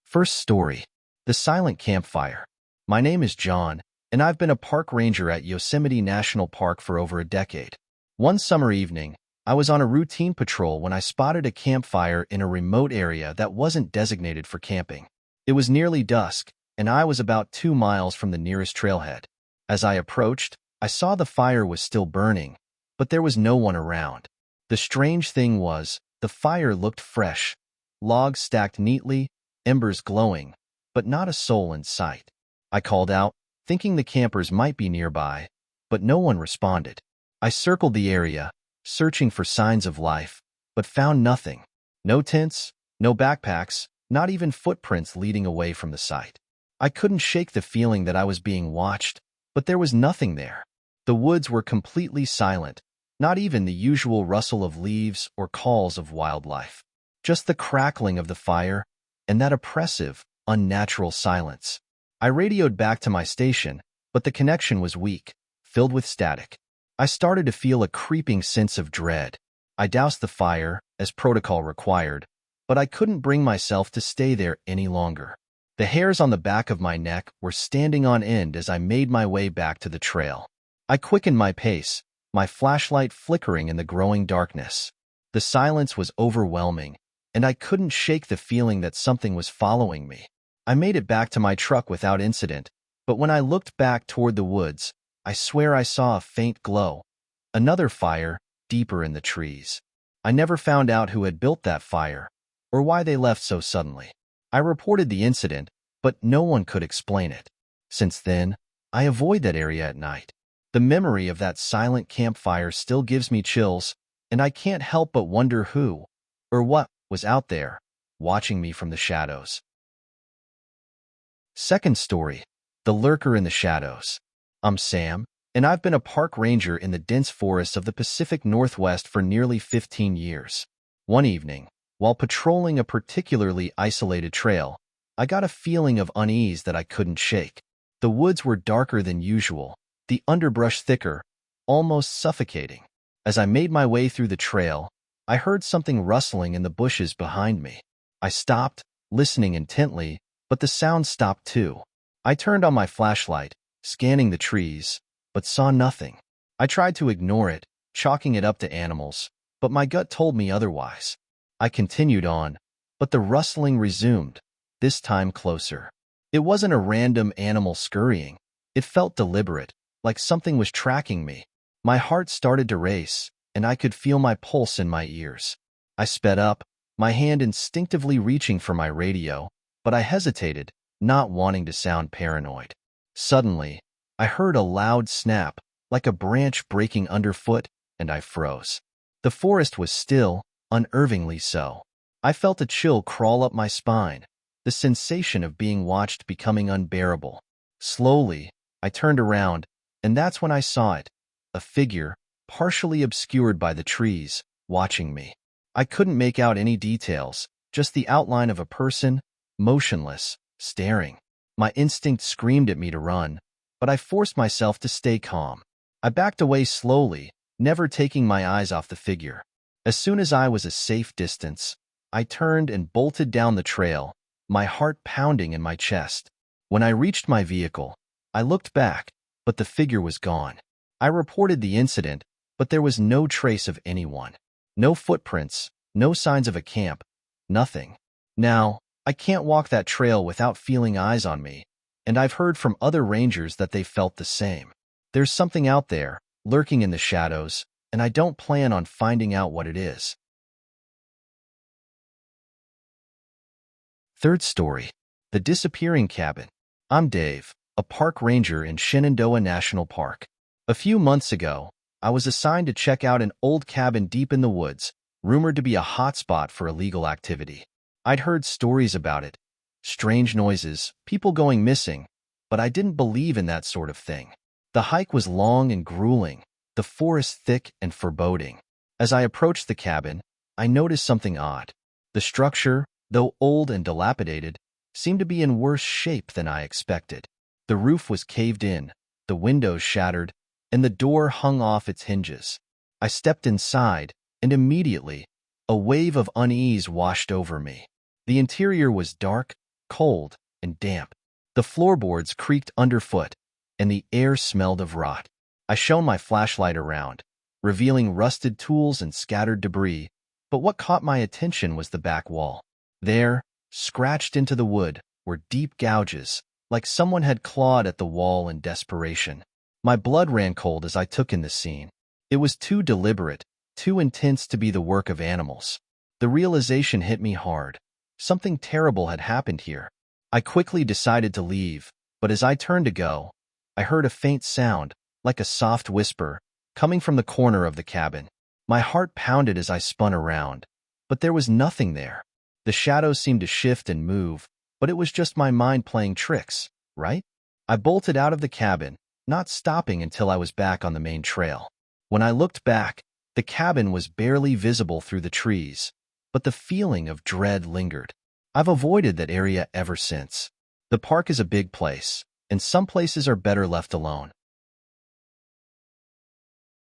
First story: The Silent Campfire. My name is John, and I've been a park ranger at Yosemite National Park for over a decade. One summer evening, I was on a routine patrol when I spotted a campfire in a remote area that wasn't designated for camping. It was nearly dusk, and I was about 2 miles from the nearest trailhead. As I approached, I saw the fire was still burning, but there was no one around. The strange thing was, the fire looked fresh, logs stacked neatly, embers glowing, but not a soul in sight. I called out, thinking the campers might be nearby, but no one responded. I circled the area, searching for signs of life, but found nothing. No tents, no backpacks, not even footprints leading away from the site. I couldn't shake the feeling that I was being watched, but there was nothing there. The woods were completely silent, not even the usual rustle of leaves or calls of wildlife. Just the crackling of the fire and that oppressive, unnatural silence. I radioed back to my station, but the connection was weak, filled with static. I started to feel a creeping sense of dread. I doused the fire, as protocol required, but I couldn't bring myself to stay there any longer. The hairs on the back of my neck were standing on end as I made my way back to the trail. I quickened my pace, my flashlight flickering in the growing darkness. The silence was overwhelming, and I couldn't shake the feeling that something was following me. I made it back to my truck without incident, but when I looked back toward the woods, I swear I saw a faint glow. Another fire, deeper in the trees. I never found out who had built that fire, or why they left so suddenly. I reported the incident, but no one could explain it. Since then, I avoid that area at night. The memory of that silent campfire still gives me chills, and I can't help but wonder who, or what, was out there, watching me from the shadows. Second story: The Lurker in the Shadows. I'm Sam, and I've been a park ranger in the dense forests of the Pacific Northwest for nearly 15 years. One evening, while patrolling a particularly isolated trail, I got a feeling of unease that I couldn't shake. The woods were darker than usual, the underbrush thicker, almost suffocating. As I made my way through the trail, I heard something rustling in the bushes behind me. I stopped, listening intently, but the sound stopped too. I turned on my flashlight, scanning the trees, but saw nothing. I tried to ignore it, chalking it up to animals, but my gut told me otherwise. I continued on, but the rustling resumed, this time closer. It wasn't a random animal scurrying. It felt deliberate, like something was tracking me. My heart started to race, and I could feel my pulse in my ears. I sped up, my hand instinctively reaching for my radio, but I hesitated, not wanting to sound paranoid. Suddenly, I heard a loud snap, like a branch breaking underfoot, and I froze. The forest was still, unnervingly so. I felt a chill crawl up my spine, the sensation of being watched becoming unbearable. Slowly, I turned around, and that's when I saw it, a figure, partially obscured by the trees, watching me. I couldn't make out any details, just the outline of a person, motionless, staring. My instinct screamed at me to run, but I forced myself to stay calm. I backed away slowly, never taking my eyes off the figure. As soon as I was a safe distance, I turned and bolted down the trail, my heart pounding in my chest. When I reached my vehicle, I looked back, but the figure was gone. I reported the incident, but there was no trace of anyone. No footprints, no signs of a camp, nothing. Now, I can't walk that trail without feeling eyes on me, and I've heard from other rangers that they felt the same. There's something out there, lurking in the shadows, and I don't plan on finding out what it is. Third story: The Disappearing Cabin. I'm Dave, a park ranger in Shenandoah National Park. A few months ago, I was assigned to check out an old cabin deep in the woods, rumored to be a hotspot for illegal activity. I'd heard stories about it, strange noises, people going missing, but I didn't believe in that sort of thing. The hike was long and grueling, the forest thick and foreboding. As I approached the cabin, I noticed something odd. The structure, though old and dilapidated, seemed to be in worse shape than I expected. The roof was caved in, the windows shattered, and the door hung off its hinges. I stepped inside, and immediately, a wave of unease washed over me. The interior was dark, cold, and damp. The floorboards creaked underfoot, and the air smelled of rot. I shone my flashlight around, revealing rusted tools and scattered debris, but what caught my attention was the back wall. There, scratched into the wood, were deep gouges, like someone had clawed at the wall in desperation. My blood ran cold as I took in the scene. It was too deliberate, too intense to be the work of animals. The realization hit me hard. Something terrible had happened here. I quickly decided to leave, but as I turned to go, I heard a faint sound, like a soft whisper, coming from the corner of the cabin. My heart pounded as I spun around, but there was nothing there. The shadows seemed to shift and move, but it was just my mind playing tricks, right? I bolted out of the cabin, not stopping until I was back on the main trail. When I looked back, the cabin was barely visible through the trees, but the feeling of dread lingered. I've avoided that area ever since. The park is a big place, and some places are better left alone.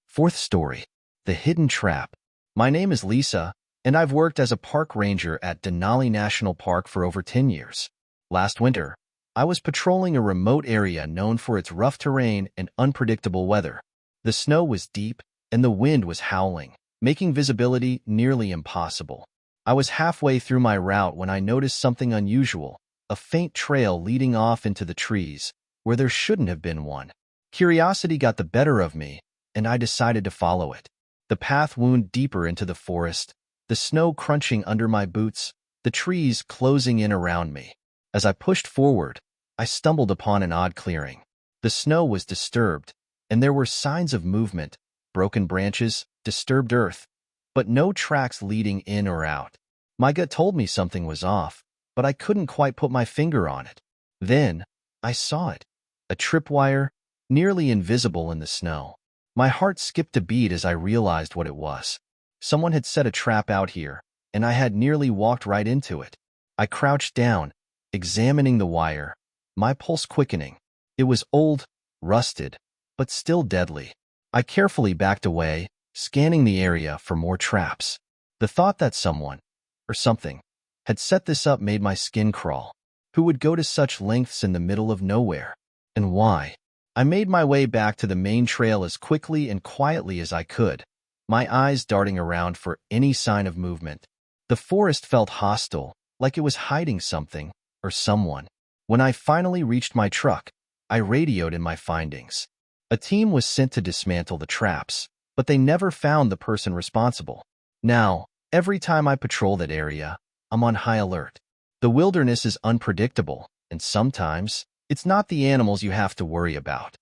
Fourth story, The Hidden Trap. My name is Lisa, and I've worked as a park ranger at Denali National Park for over 10 years. Last winter, I was patrolling a remote area known for its rough terrain and unpredictable weather. The snow was deep, and the wind was howling, making visibility nearly impossible. I was halfway through my route when I noticed something unusual, a faint trail leading off into the trees, where there shouldn't have been one. Curiosity got the better of me, and I decided to follow it. The path wound deeper into the forest, the snow crunching under my boots, the trees closing in around me. As I pushed forward, I stumbled upon an odd clearing. The snow was disturbed, and there were signs of movement, broken branches, disturbed earth, but no tracks leading in or out. My gut told me something was off, but I couldn't quite put my finger on it. Then, I saw it, a tripwire, nearly invisible in the snow. My heart skipped a beat as I realized what it was. Someone had set a trap out here, and I had nearly walked right into it. I crouched down, examining the wire, my pulse quickening. It was old, rusted, but still deadly. I carefully backed away, scanning the area for more traps. The thought that someone, or something, had set this up made my skin crawl. Who would go to such lengths in the middle of nowhere? And why? I made my way back to the main trail as quickly and quietly as I could, my eyes darting around for any sign of movement. The forest felt hostile, like it was hiding something, or someone. When I finally reached my truck, I radioed in my findings. A team was sent to dismantle the traps, but they never found the person responsible. Now, every time I patrol that area, I'm on high alert. The wilderness is unpredictable, and sometimes, it's not the animals you have to worry about.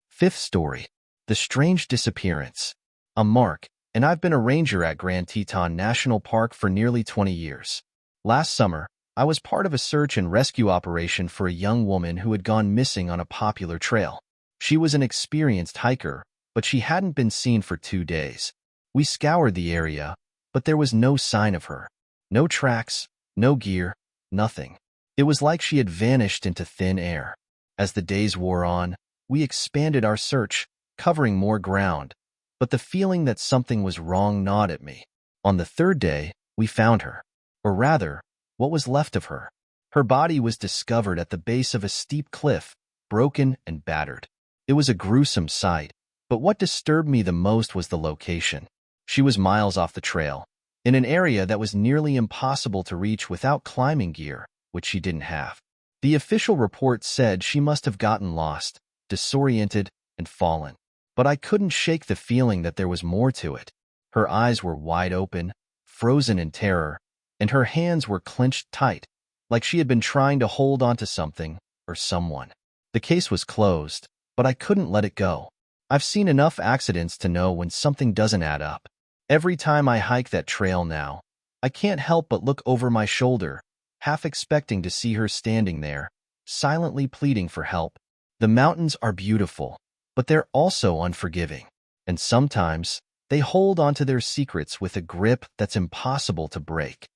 Fifth story, The Strange Disappearance. I'm Mark, and I've been a ranger at Grand Teton National Park for nearly 20 years. Last summer, I was part of a search and rescue operation for a young woman who had gone missing on a popular trail. She was an experienced hiker, but she hadn't been seen for 2 days. We scoured the area, but there was no sign of her. No tracks, no gear, nothing. It was like she had vanished into thin air. As the days wore on, we expanded our search, covering more ground, but the feeling that something was wrong gnawed at me. On the third day, we found her. Or rather, what was left of her. Her body was discovered at the base of a steep cliff, broken and battered. It was a gruesome sight, but what disturbed me the most was the location. She was miles off the trail, in an area that was nearly impossible to reach without climbing gear, which she didn't have. The official report said she must have gotten lost, disoriented, and fallen. But I couldn't shake the feeling that there was more to it. Her eyes were wide open, frozen in terror, and her hands were clenched tight, like she had been trying to hold onto something or someone. The case was closed, but I couldn't let it go. I've seen enough accidents to know when something doesn't add up. Every time I hike that trail now, I can't help but look over my shoulder, half expecting to see her standing there, silently pleading for help. The mountains are beautiful, but they're also unforgiving, and sometimes they hold onto their secrets with a grip that's impossible to break.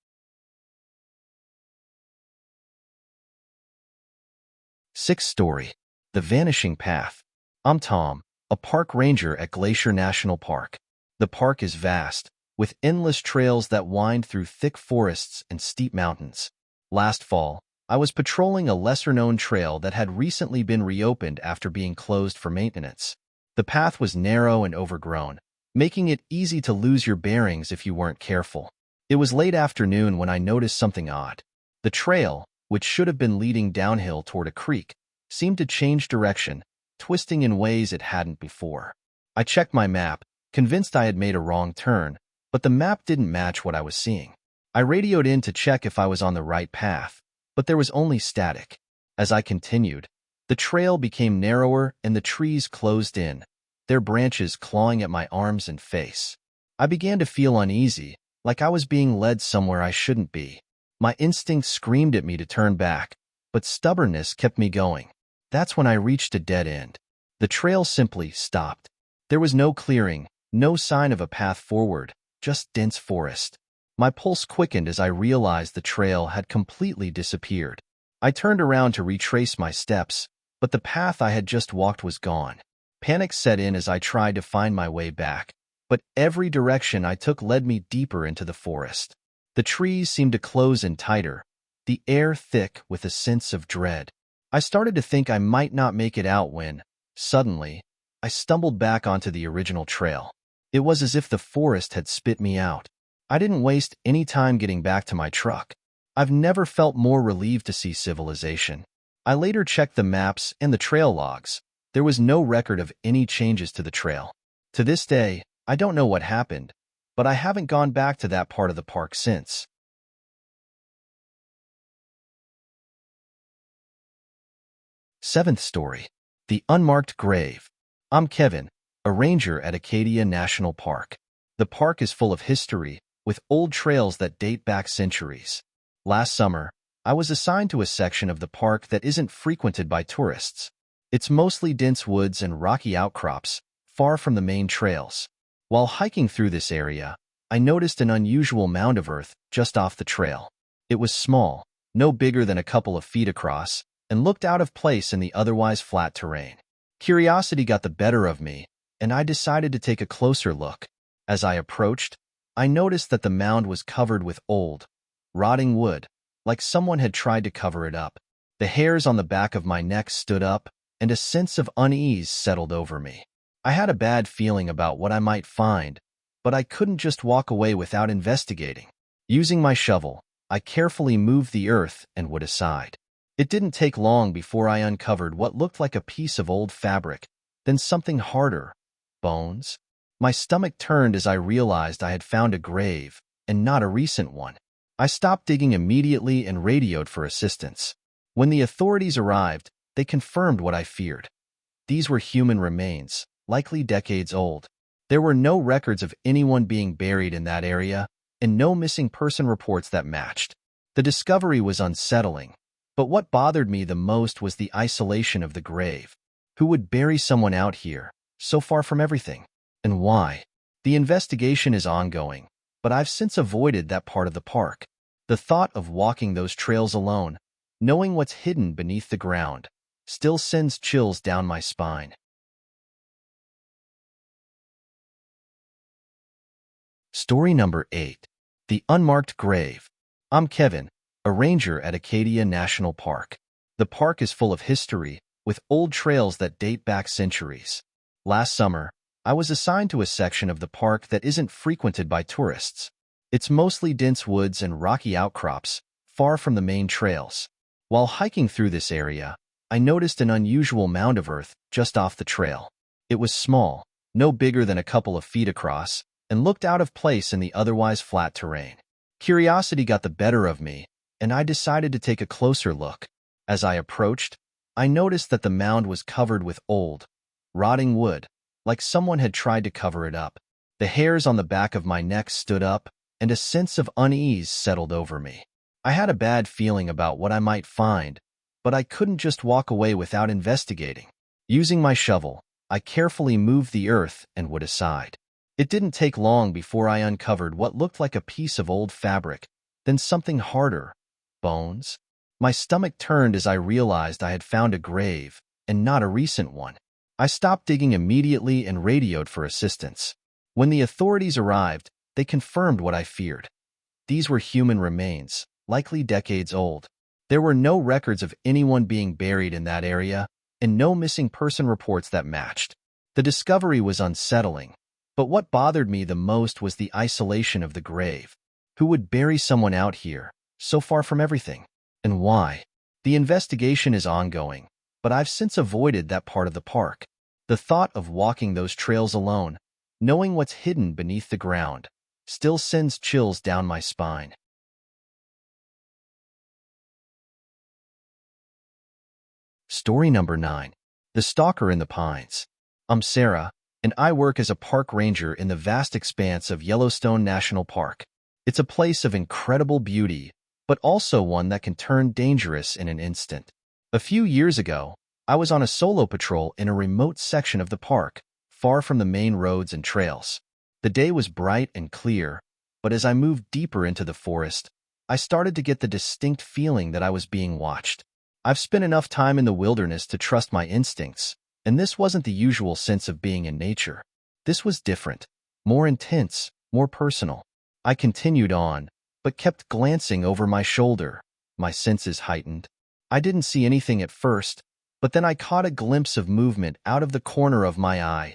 Sixth story, The Vanishing Path. I'm Tom, a park ranger at Glacier National Park. The park is vast, with endless trails that wind through thick forests and steep mountains. Last fall, I was patrolling a lesser-known trail that had recently been reopened after being closed for maintenance. The path was narrow and overgrown, making it easy to lose your bearings if you weren't careful. It was late afternoon when I noticed something odd. The trail, which should have been leading downhill toward a creek, seemed to change direction, twisting in ways it hadn't before. I checked my map, convinced I had made a wrong turn, but the map didn't match what I was seeing. I radioed in to check if I was on the right path, but there was only static. As I continued, the trail became narrower and the trees closed in, their branches clawing at my arms and face. I began to feel uneasy, like I was being led somewhere I shouldn't be. My instinct screamed at me to turn back, but stubbornness kept me going. That's when I reached a dead end. The trail simply stopped. There was no clearing, no sign of a path forward, just dense forest. My pulse quickened as I realized the trail had completely disappeared. I turned around to retrace my steps, but the path I had just walked was gone. Panic set in as I tried to find my way back, but every direction I took led me deeper into the forest. The trees seemed to close in tighter, the air thick with a sense of dread. I started to think I might not make it out when, suddenly, I stumbled back onto the original trail. It was as if the forest had spit me out. I didn't waste any time getting back to my truck. I've never felt more relieved to see civilization. I later checked the maps and the trail logs. There was no record of any changes to the trail. To this day, I don't know what happened, but I haven't gone back to that part of the park since. Seventh story. The Unmarked Grave. I'm Kevin, a ranger at Acadia National Park. The park is full of history, with old trails that date back centuries. Last summer, I was assigned to a section of the park that isn't frequented by tourists. It's mostly dense woods and rocky outcrops, far from the main trails. While hiking through this area, I noticed an unusual mound of earth just off the trail. It was small, no bigger than a couple of feet across, and looked out of place in the otherwise flat terrain. Curiosity got the better of me, and I decided to take a closer look. As I approached, I noticed that the mound was covered with old, rotting wood, like someone had tried to cover it up. The hairs on the back of my neck stood up, and a sense of unease settled over me. I had a bad feeling about what I might find, but I couldn't just walk away without investigating. Using my shovel, I carefully moved the earth and wood aside. It didn't take long before I uncovered what looked like a piece of old fabric, then something harder. Bones? My stomach turned as I realized I had found a grave, and not a recent one. I stopped digging immediately and radioed for assistance. When the authorities arrived, they confirmed what I feared. These were human remains, likely decades old. There were no records of anyone being buried in that area, and no missing person reports that matched. The discovery was unsettling, but what bothered me the most was the isolation of the grave. Who would bury someone out here, so far from everything? And why? The investigation is ongoing, but I've since avoided that part of the park. The thought of walking those trails alone, knowing what's hidden beneath the ground, still sends chills down my spine. Story number 8. The Unmarked Grave. I'm Kevin, a ranger at Acadia National Park. The park is full of history, with old trails that date back centuries. Last summer, I was assigned to a section of the park that isn't frequented by tourists. It's mostly dense woods and rocky outcrops, far from the main trails. While hiking through this area, I noticed an unusual mound of earth just off the trail. It was small, no bigger than a couple of feet across, and looked out of place in the otherwise flat terrain. Curiosity got the better of me, and I decided to take a closer look. As I approached, I noticed that the mound was covered with old, rotting wood, like someone had tried to cover it up. The hairs on the back of my neck stood up, and a sense of unease settled over me. I had a bad feeling about what I might find, but I couldn't just walk away without investigating. Using my shovel, I carefully moved the earth and wood aside. It didn't take long before I uncovered what looked like a piece of old fabric, then something harder. Bones? My stomach turned as I realized I had found a grave, and not a recent one. I stopped digging immediately and radioed for assistance. When the authorities arrived, They confirmed what I feared. These were human remains, likely decades old. There were no records of anyone being buried in that area, and no missing person reports that matched. The discovery was unsettling, but what bothered me the most was the isolation of the grave. Who would bury someone out here, so far from everything? And why? The investigation is ongoing, but I've since avoided that part of the park. The thought of walking those trails alone, knowing what's hidden beneath the ground, still sends chills down my spine. Story number 9. The Stalker in the Pines. I'm Sarah, and I work as a park ranger in the vast expanse of Yellowstone National Park. It's a place of incredible beauty, but also one that can turn dangerous in an instant. A few years ago, I was on a solo patrol in a remote section of the park, far from the main roads and trails. The day was bright and clear, but as I moved deeper into the forest, I started to get the distinct feeling that I was being watched. I've spent enough time in the wilderness to trust my instincts, and this wasn't the usual sense of being in nature. This was different, more intense, more personal. I continued on, but kept glancing over my shoulder, my senses heightened. I didn't see anything at first, but then I caught a glimpse of movement out of the corner of my eye,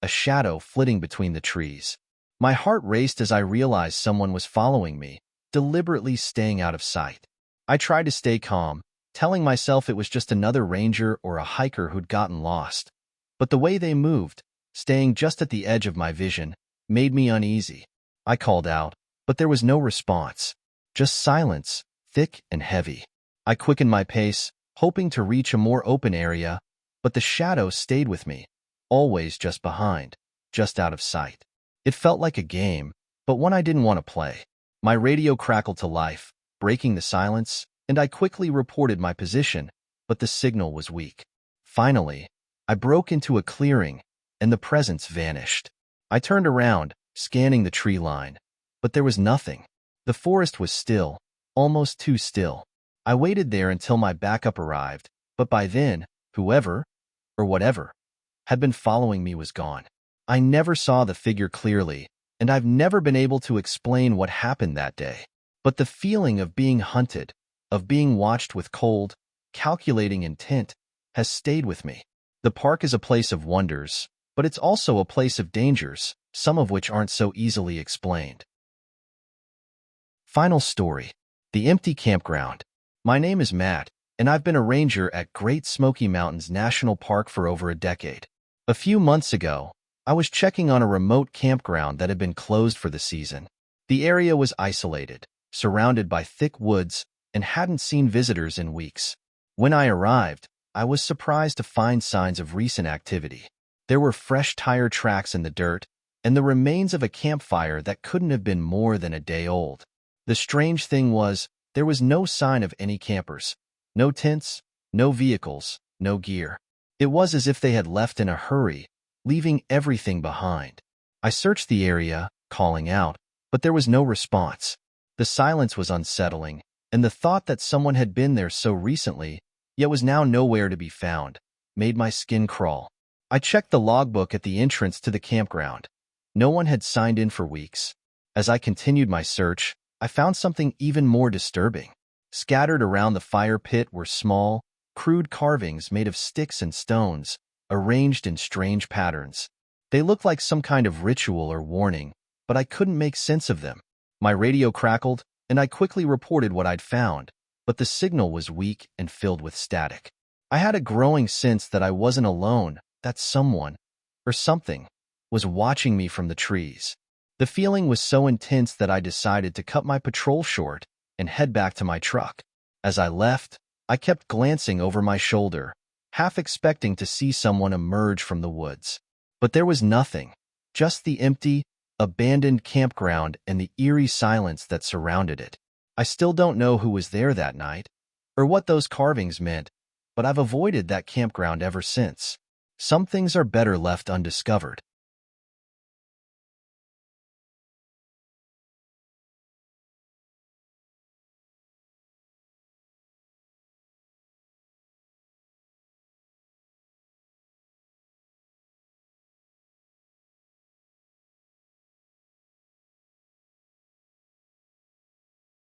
a shadow flitting between the trees. My heart raced as I realized someone was following me, deliberately staying out of sight. I tried to stay calm, telling myself it was just another ranger or a hiker who'd gotten lost. But the way they moved, staying just at the edge of my vision, made me uneasy. I called out, but there was no response. Just silence, thick and heavy. I quickened my pace, hoping to reach a more open area, but the shadow stayed with me, always just behind, just out of sight. It felt like a game, but one I didn't want to play. My radio crackled to life, breaking the silence, and I quickly reported my position, but the signal was weak. Finally, I broke into a clearing, and the presence vanished. I turned around, scanning the tree line, but there was nothing. The forest was still, almost too still. I waited there until my backup arrived, but by then, whoever, or whatever, had been following me was gone. I never saw the figure clearly, and I've never been able to explain what happened that day. But the feeling of being hunted, of being watched with cold, calculating intent, has stayed with me. The park is a place of wonders, but it's also a place of dangers, some of which aren't so easily explained. Final story. The Empty Campground. My name is Matt, and I've been a ranger at Great Smoky Mountains National Park for over a decade. A few months ago, I was checking on a remote campground that had been closed for the season. The area was isolated, surrounded by thick woods, and hadn't seen visitors in weeks. When I arrived, I was surprised to find signs of recent activity. There were fresh tire tracks in the dirt, and the remains of a campfire that couldn't have been more than a day old. The strange thing was, there was no sign of any campers. No tents, no vehicles, no gear. It was as if they had left in a hurry, leaving everything behind. I searched the area, calling out, but there was no response. The silence was unsettling, and the thought that someone had been there so recently, yet was now nowhere to be found, made my skin crawl. I checked the logbook at the entrance to the campground. No one had signed in for weeks. As I continued my search, I found something even more disturbing. Scattered around the fire pit were small, crude carvings made of sticks and stones, arranged in strange patterns. They looked like some kind of ritual or warning, but I couldn't make sense of them. My radio crackled, and I quickly reported what I'd found, but the signal was weak and filled with static. I had a growing sense that I wasn't alone, that someone, or something, was watching me from the trees. The feeling was so intense that I decided to cut my patrol short and head back to my truck. As I left, I kept glancing over my shoulder, half expecting to see someone emerge from the woods. But there was nothing, just the empty, abandoned campground and the eerie silence that surrounded it. I still don't know who was there that night, or what those carvings meant, but I've avoided that campground ever since. Some things are better left undiscovered.